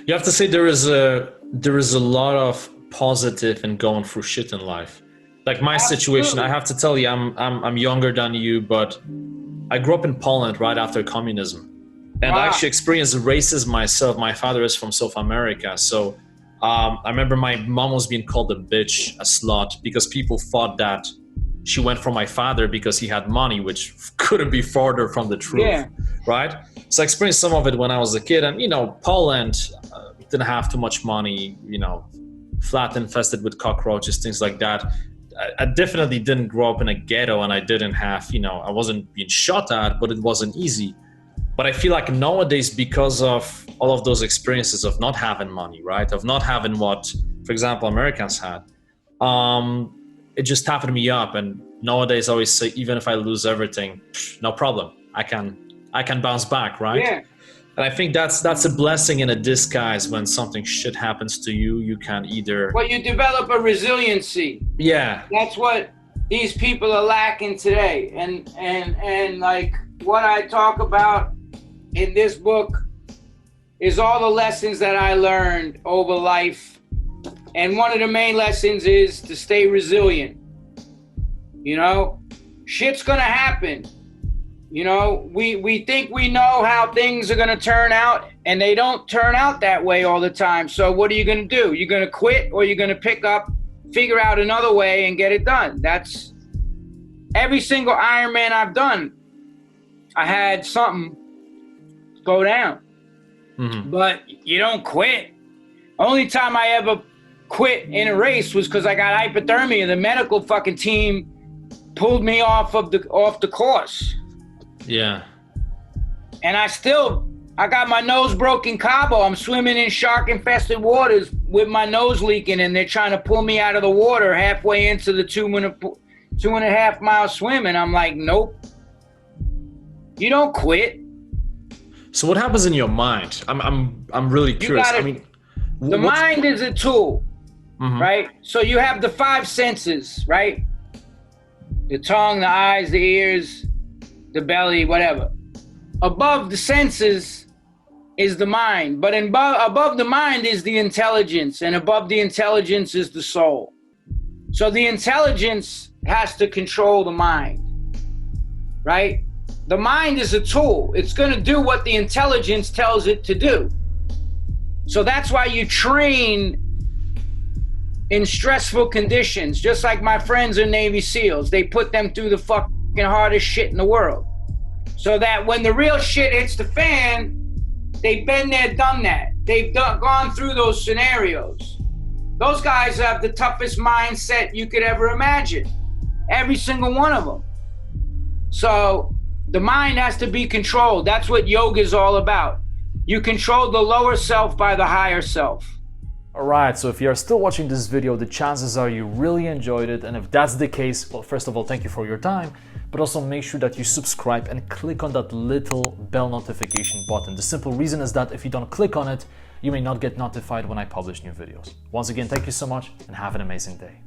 You have to say there is a lot of positive in going through shit in life. Like my situation, I have to tell you, I'm younger than you, but I grew up in Poland right after communism, and I actually experienced racism myself. My father is from South America, so I remember my mom was being called a bitch, a slut, because people thought that she went for my father because he had money, which couldn't be farther from the truth, right? So I experienced some of it when I was a kid, and Poland didn't have too much money, flat infested with cockroaches, things like that. I definitely didn't grow up in a ghetto, and I didn't have, I wasn't being shot at, but it wasn't easy. But I feel like nowadays, because of all of those experiences of not having money, right? Of not having what, for example, Americans had, it just toughened me up. And nowadays I always say, even if I lose everything, no problem. I can bounce back, right? Yeah. And I think that's a blessing in a disguise. When something shit happens to you, you can either... Well, you develop a resiliency. Yeah. That's what these people are lacking today. And like what I talk about in this book is all the lessons that I learned over life. And one of the main lessons is to stay resilient. Shit's gonna happen. We think we know how things are gonna turn out, and they don't turn out that way all the time. So what are you gonna do? You're gonna quit, or you're gonna pick up, figure out another way and get it done. That's every single Ironman I've done. I had something go down, but you don't quit. Only time I ever quit in a race was because I got hypothermia. The medical fucking team pulled me off the course. Yeah. And I got my nose broken Cabo. I'm swimming in shark infested waters with my nose leaking, and they're trying to pull me out of the water halfway into the 2.5 mile swim. And I'm like, nope, you don't quit. So what happens in your mind? I'm really curious. The mind is a tool, right? So you have the 5 senses, right? The tongue, the eyes, the ears, the belly, whatever. Above the senses is the mind, but above the mind is the intelligence, and above the intelligence is the soul. So the intelligence has to control the mind, right? The mind is a tool. It's going to do what the intelligence tells it to do. So that's why you train in stressful conditions, just like my friends are Navy SEALs. They put them through the fucking hardest shit in the world, so that when the real shit hits the fan, they've been there, done that. They've gone through those scenarios. Those guys have the toughest mindset you could ever imagine. Every single one of them. So the mind has to be controlled. That's what yoga is all about. You control the lower self by the higher self. Alright, so if you're still watching this video, the chances are you really enjoyed it. And if that's the case, well, first of all, thank you for your time, but also make sure that you subscribe and click on that little bell notification button. The simple reason is that if you don't click on it, you may not get notified when I publish new videos. Once again, thank you so much and have an amazing day.